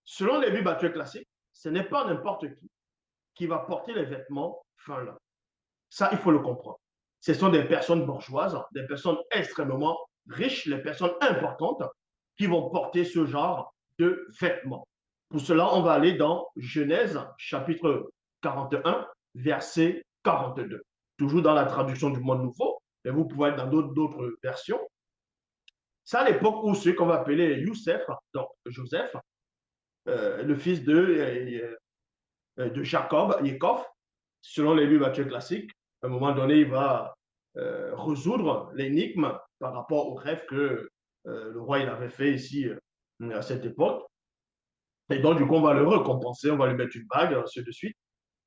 Selon les Bibles actuelles classiques, ce n'est pas n'importe qui va porter les vêtements fin là. Ça, il faut le comprendre. Ce sont des personnes bourgeoises, des personnes extrêmement riches, les personnes importantes qui vont porter ce genre de vêtements. Pour cela, on va aller dans Genèse chapitre 41, verset 42. Toujours dans la traduction du Monde Nouveau, mais vous pouvez être dans d'autres versions. C'est à l'époque où ceux qu'on va appeler Youssef, donc Joseph, le fils de Jacob, Yaakov, selon les Bibles actuelles classiques, à un moment donné, il va résoudre l'énigme par rapport au rêve que le roi il avait fait ici à cette époque. Et donc, du coup, on va le récompenser, on va lui mettre une bague, ainsi de suite.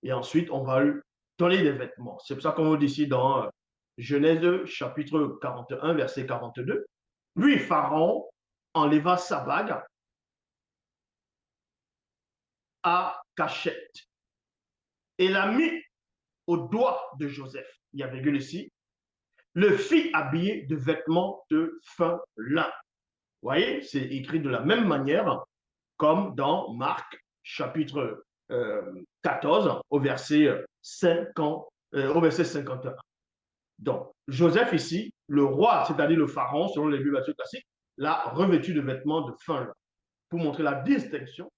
Et ensuite, on va lui donner des vêtements. C'est pour ça qu'on dit ici dans Genèse chapitre 41, verset 42. Puis Pharaon enleva sa bague à cachette et l'a mis au doigt de Joseph. Il y a virgule ici. Le fit habiller de vêtements de fin lin. Vous voyez, c'est écrit de la même manière comme dans Marc, chapitre 14, au verset 51. Donc, Joseph ici, le roi, c'est-à-dire le pharaon, selon les Bibles classiques, l'a revêtu de vêtements de fin lin pour montrer la distinction,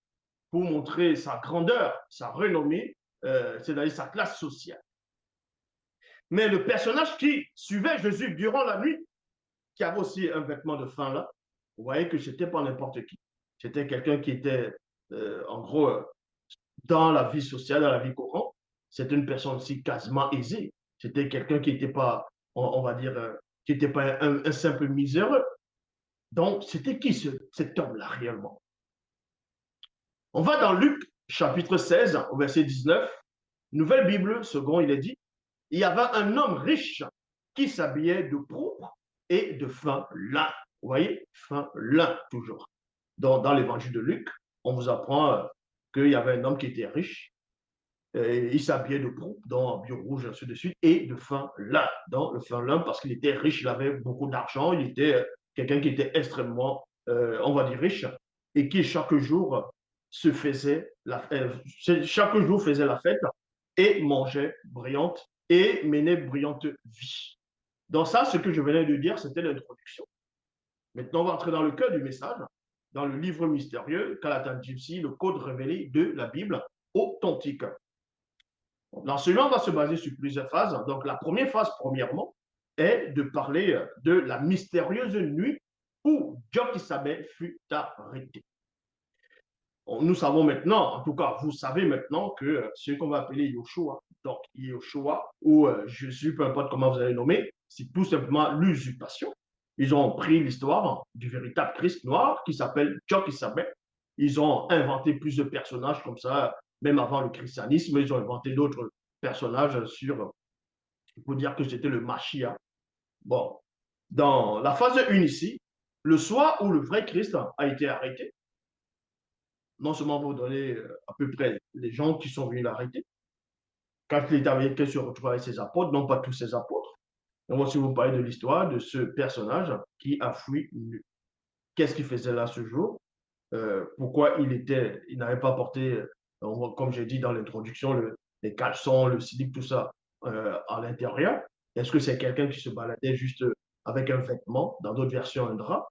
pour montrer sa grandeur, sa renommée, c'est-à-dire sa classe sociale. Mais le personnage qui suivait Jésus durant la nuit, qui avait aussi un vêtement de fin là, vous voyez que ce n'était pas n'importe qui. C'était quelqu'un qui était, en gros, dans la vie sociale, dans la vie courante. C'était une personne aussi quasiment aisée. C'était quelqu'un qui n'était pas, on va dire, qui n'était pas un simple miséreux. Donc, c'était qui cet homme-là réellement? On va dans Luc, chapitre 16, au verset 19. Nouvelle Bible, second, il est dit, il y avait un homme riche qui s'habillait de pourpre et de fin lin. Vous voyez, fin lin toujours. Dans l'évangile de Luc, on vous apprend qu'il y avait un homme qui était riche. Il s'habillait de pourpre, dans un bio rouge, ainsi de suite, et de fin lin. Dans le fin lin, parce qu'il était riche, il avait beaucoup d'argent, il était quelqu'un qui était extrêmement, on va dire, riche, et qui chaque jour chaque jour faisait la fête et mangeait brillante et menait brillante vie. Donc ça, ce que je venais de dire, c'était l'introduction. Maintenant, on va entrer dans le cœur du message, dans le livre mystérieux, Kalatan Gypsy, le code révélé de la Bible authentique. L'enseignement va se baser sur plusieurs phases. Donc, la première phase, premièrement, est de parler de la mystérieuse nuit où Job-Isabel fut arrêté. Nous savons maintenant, en tout cas, vous savez maintenant que ce qu'on va appeler Yoshua, donc Yoshua ou Jésus, peu importe comment vous allez le nommer, c'est tout simplement l'usurpation. Ils ont pris l'histoire du véritable Christ noir qui s'appelle Job-Isabel. Ils ont inventé plusieurs personnages comme ça, même avant le christianisme. Ils ont inventé d'autres personnages pour dire que c'était le Mashiach. Bon, dans la phase 1 ici, le soir où le vrai Christ a été arrêté, non seulement vous donner à peu près les gens qui sont venus l'arrêter, quand il est arrivé qu'il se retrouve avec ses apôtres, non pas tous ses apôtres. On va aussi vous parler de l'histoire de ce personnage qui a fui nu. Qu'est-ce qu'il faisait là ce jour? Pourquoi il n'avait pas porté, comme j'ai dit dans l'introduction, les caleçons, le slip, tout ça à l'intérieur? Est-ce que c'est quelqu'un qui se baladait juste avec un vêtement, dans d'autres versions un drap?